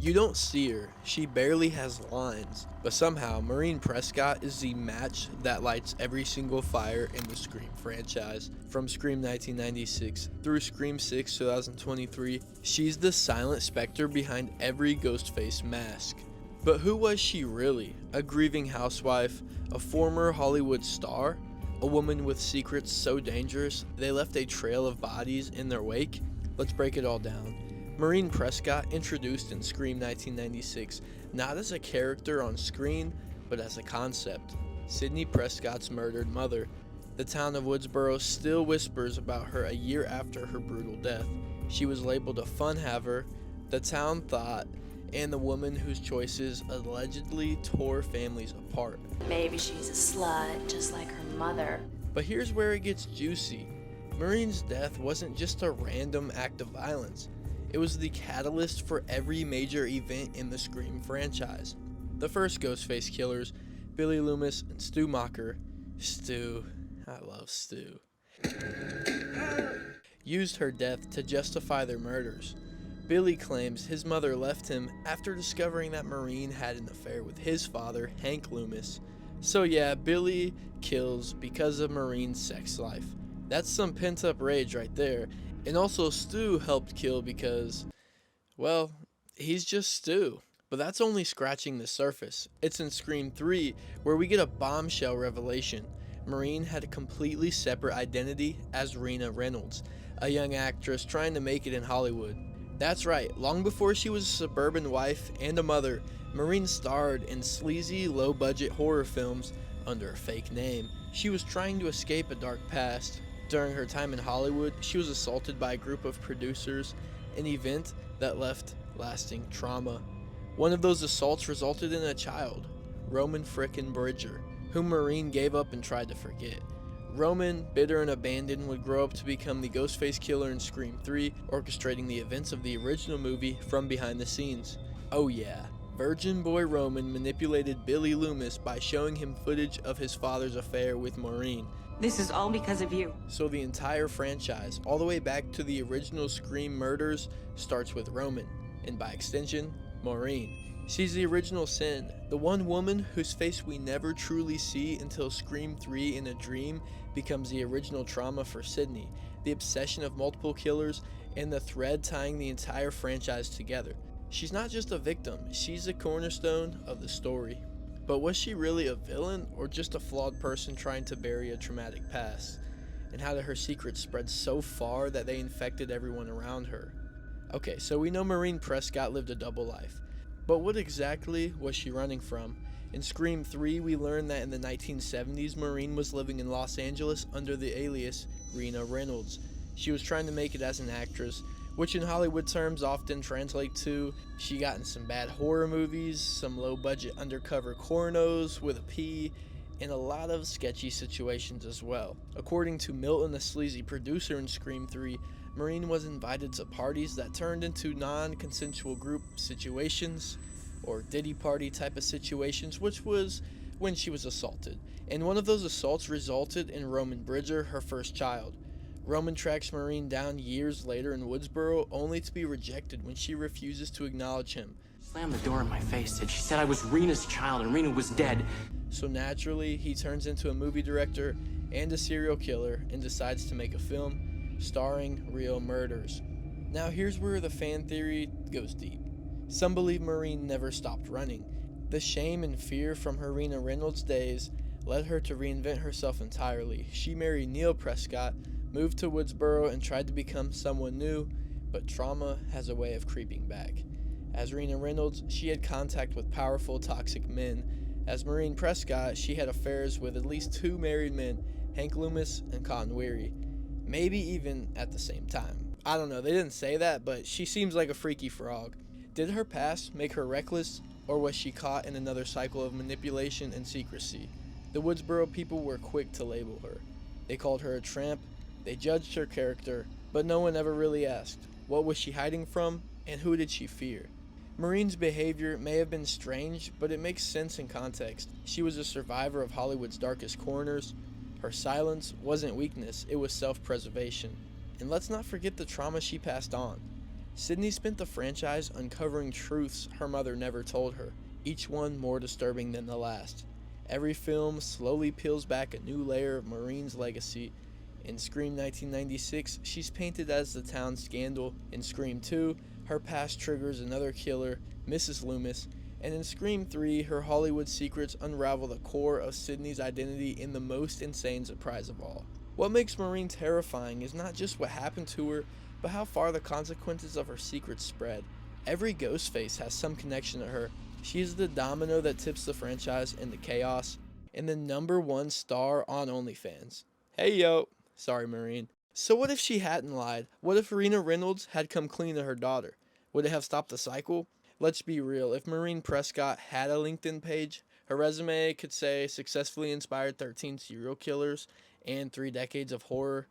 You don't see her, she barely has lines, but somehow Maureen Prescott is the match that lights every single fire in the Scream franchise. From Scream 1996 through Scream 6 2023, she's the silent specter behind every Ghostface mask. But who was she really? A grieving housewife? A former Hollywood star? A woman with secrets so dangerous they left a trail of bodies in their wake? Let's break it all down. Maureen Prescott, introduced in Scream 1996, not as a character on screen, but as a concept. Sidney Prescott's murdered mother. The town of Woodsboro still whispers about her a year after her brutal death. She was labeled a fun haver, the town thought, and the woman whose choices allegedly tore families apart. Maybe she's a slut, just like her mother. But here's where it gets juicy. Maureen's death wasn't just a random act of violence. It was the catalyst for every major event in the Scream franchise. The first Ghostface killers, Billy Loomis and Stu Macher, I love Stu, used her death to justify their murders. Billy claims his mother left him after discovering that Maureen had an affair with his father, Hank Loomis. So yeah, Billy kills because of Maureen's sex life. That's some pent-up rage right there. And also Stu helped kill because, well, he's just Stu. But that's only scratching the surface. It's in Scream 3 where we get a bombshell revelation. Maureen had a completely separate identity as Rina Reynolds, a young actress trying to make it in Hollywood. That's right, long before she was a suburban wife and a mother, Maureen starred in sleazy, low-budget horror films under a fake name. She was trying to escape a dark past. During her time in Hollywood, she was assaulted by a group of producers, an event that left lasting trauma. One of those assaults resulted in a child, Roman frickin' Bridger, whom Maureen gave up and tried to forget. Roman, bitter and abandoned, would grow up to become the Ghostface killer in Scream 3, orchestrating the events of the original movie from behind the scenes. Oh yeah, Virgin Boy Roman manipulated Billy Loomis by showing him footage of his father's affair with Maureen. This is all because of you. So the entire franchise, all the way back to the original Scream murders, starts with Roman, and by extension, Maureen. She's the original sin, the one woman whose face we never truly see until Scream 3 in a dream becomes the original trauma for Sidney, the obsession of multiple killers, and the thread tying the entire franchise together. She's not just a victim, she's the cornerstone of the story. But was she really a villain, or just a flawed person trying to bury a traumatic past? And how did her secrets spread so far that they infected everyone around her? Okay, so we know Maureen Prescott lived a double life. But what exactly was she running from? In Scream 3, we learn that in the 1970s, Maureen was living in Los Angeles under the alias Rina Reynolds. She was trying to make it as an actress, which in Hollywood terms often translate to she got in some bad horror movies, some low-budget undercover cornos with a P, and a lot of sketchy situations as well. According to Milton, a sleazy producer in Scream 3, Maureen was invited to parties that turned into non-consensual group situations, or Diddy party type of situations, which was when she was assaulted. And one of those assaults resulted in Roman Bridger, her first child. Roman tracks Maureen down years later in Woodsboro, only to be rejected when she refuses to acknowledge him. Slammed the door in my face, and she said I was Rena's child and Rena was dead. So naturally, he turns into a movie director and a serial killer and decides to make a film starring real murders. Now here's where the fan theory goes deep. Some believe Maureen never stopped running. The shame and fear from her Rina Reynolds days led her to reinvent herself entirely. She married Neil Prescott, moved to Woodsboro, and tried to become someone new, but trauma has a way of creeping back. As Rina Reynolds, she had contact with powerful, toxic men. As Maureen Prescott, she had affairs with at least 2 married men, Hank Loomis and Cotton Weary. Maybe even at the same time. I don't know, they didn't say that, but she seems like a freaky frog. Did her past make her reckless, or was she caught in another cycle of manipulation and secrecy? The Woodsboro people were quick to label her. They called her a tramp, they judged her character, but no one ever really asked, what was she hiding from, and who did she fear? Maureen's behavior may have been strange, but it makes sense in context. She was a survivor of Hollywood's darkest corners. Her silence wasn't weakness, it was self-preservation. And let's not forget the trauma she passed on. Sidney spent the franchise uncovering truths her mother never told her, each one more disturbing than the last. Every film slowly peels back a new layer of Maureen's legacy. In Scream 1996, she's painted as the town scandal. In Scream 2, her past triggers another killer, Mrs. Loomis. And in Scream 3, her Hollywood secrets unravel the core of Sidney's identity in the most insane surprise of all. What makes Maureen terrifying is not just what happened to her, but how far the consequences of her secrets spread. Every Ghostface has some connection to her. She is the domino that tips the franchise into chaos, and the #1 star on OnlyFans. Hey yo! Sorry, Maureen. So what if she hadn't lied? What if Rina Reynolds had come clean to her daughter? Would it have stopped the cycle? Let's be real, if Maureen Prescott had a LinkedIn page, her resume could say successfully inspired 13 serial killers and 3 decades of horror,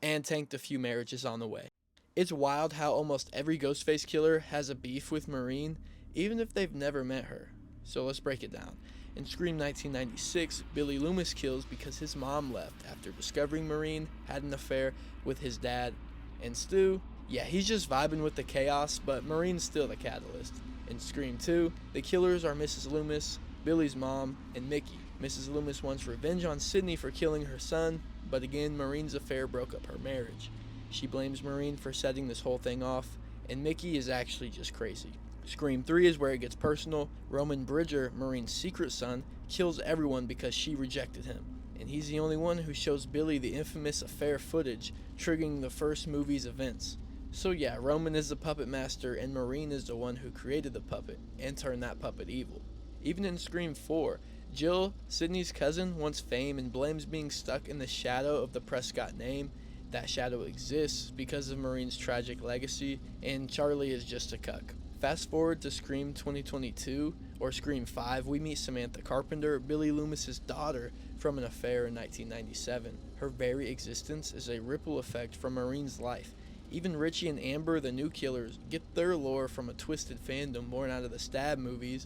and tanked a few marriages on the way. It's wild how almost every Ghostface killer has a beef with Maureen, even if they've never met her. So let's break it down. In Scream 1996, Billy Loomis kills because his mom left after discovering Maureen had an affair with his dad. And Stu, yeah, he's just vibing with the chaos, but Maureen's still the catalyst. In Scream 2, the killers are Mrs. Loomis, Billy's mom, and Mickey. Mrs. Loomis wants revenge on Sidney for killing her son, but again, Maureen's affair broke up her marriage. She blames Maureen for setting this whole thing off, and Mickey is actually just crazy. Scream 3 is where it gets personal. Roman Bridger, Maureen's secret son, kills everyone because she rejected him. And he's the only one who shows Billy the infamous affair footage, triggering the first movie's events. So yeah, Roman is the puppet master, and Maureen is the one who created the puppet, and turned that puppet evil. Even in Scream 4, Jill, Sidney's cousin, wants fame and blames being stuck in the shadow of the Prescott name. That shadow exists because of Maureen's tragic legacy, and Charlie is just a cuck. Fast forward to Scream 2022, or Scream 5, we meet Samantha Carpenter, Billy Loomis's daughter, from an affair in 1997. Her very existence is a ripple effect from Maureen's life. Even Richie and Amber, the new killers, get their lore from a twisted fandom born out of the Stab movies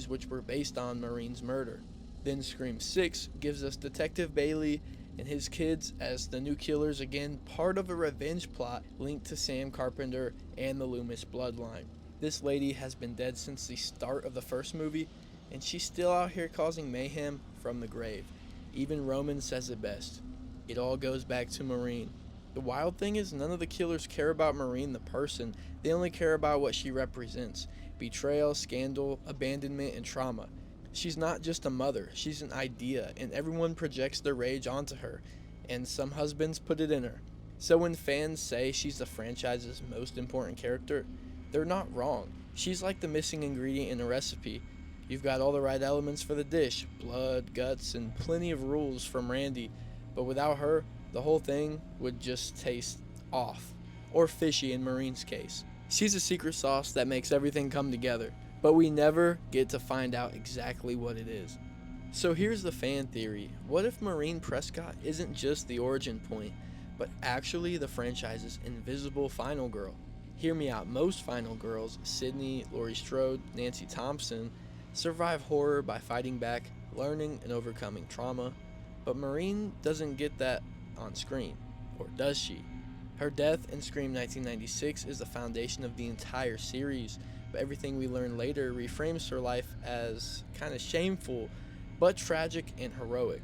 which were based on Maureen's murder. Then Scream 6 gives us Detective Bailey and his kids as the new killers, again part of a revenge plot linked to Sam Carpenter and the Loomis bloodline. This lady has been dead since the start of the first movie, and she's still out here causing mayhem from the grave. Even Roman says it best. It all goes back to Maureen. The wild thing is none of the killers care about Maureen the person, they only care about what she represents. Betrayal, scandal, abandonment, and trauma. She's not just a mother, she's an idea, and everyone projects their rage onto her, and some husbands put it in her. So when fans say she's the franchise's most important character, they're not wrong. She's like the missing ingredient in a recipe. You've got all the right elements for the dish, blood, guts, and plenty of rules from Randy, but without her, the whole thing would just taste off, or fishy in Maureen's case. She's a secret sauce that makes everything come together, but we never get to find out exactly what it is. So here's the fan theory. What if Maureen Prescott isn't just the origin point, but actually the franchise's invisible final girl? Hear me out, most final girls, Sidney, Laurie Strode, Nancy Thompson, survive horror by fighting back, learning, and overcoming trauma, but Maureen doesn't get that on screen, or does she? Her death in Scream 1996 is the foundation of the entire series, but everything we learn later reframes her life as kind of shameful, but tragic and heroic.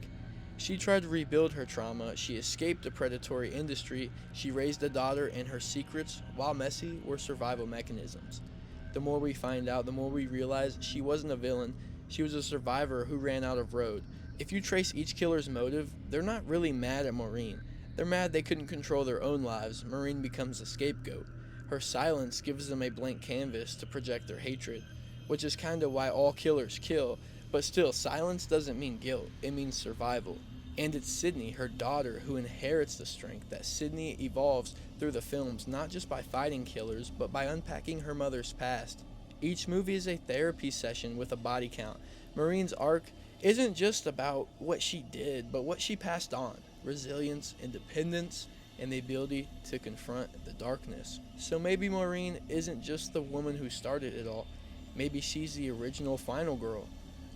She tried to rebuild her trauma, she escaped the predatory industry, she raised a daughter, and her secrets, while messy, were survival mechanisms. The more we find out, the more we realize she wasn't a villain, she was a survivor who ran out of road. If you trace each killer's motive, they're not really mad at Maureen. They're mad they couldn't control their own lives. Maureen becomes the scapegoat. Her silence gives them a blank canvas to project their hatred, which is kinda why all killers kill, but still, silence doesn't mean guilt, it means survival. And it's Sidney, her daughter, who inherits the strength that Sidney evolves through the films, not just by fighting killers, but by unpacking her mother's past. Each movie is a therapy session with a body count. Maureen's arc isn't just about what she did, but what she passed on. Resilience, independence, and the ability to confront the darkness. So maybe Maureen isn't just the woman who started it all. Maybe she's the original final girl.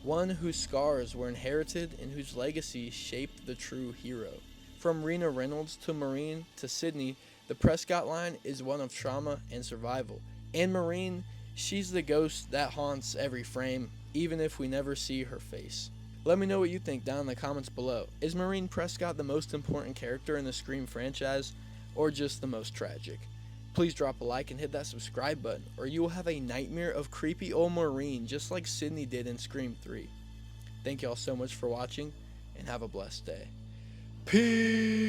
One whose scars were inherited and whose legacy shaped the true hero. From Rina Reynolds to Maureen to Sidney, The Prescott line is one of trauma and survival. And Maureen, she's the ghost that haunts every frame, even if we never see her face. Let me know what you think down in the comments below. Is Maureen Prescott the most important character in the Scream franchise, or just the most tragic? Please drop a like and hit that subscribe button, or you will have a nightmare of creepy old Maureen just like Sidney did in Scream 3. Thank y'all so much for watching, and have a blessed day. Peace!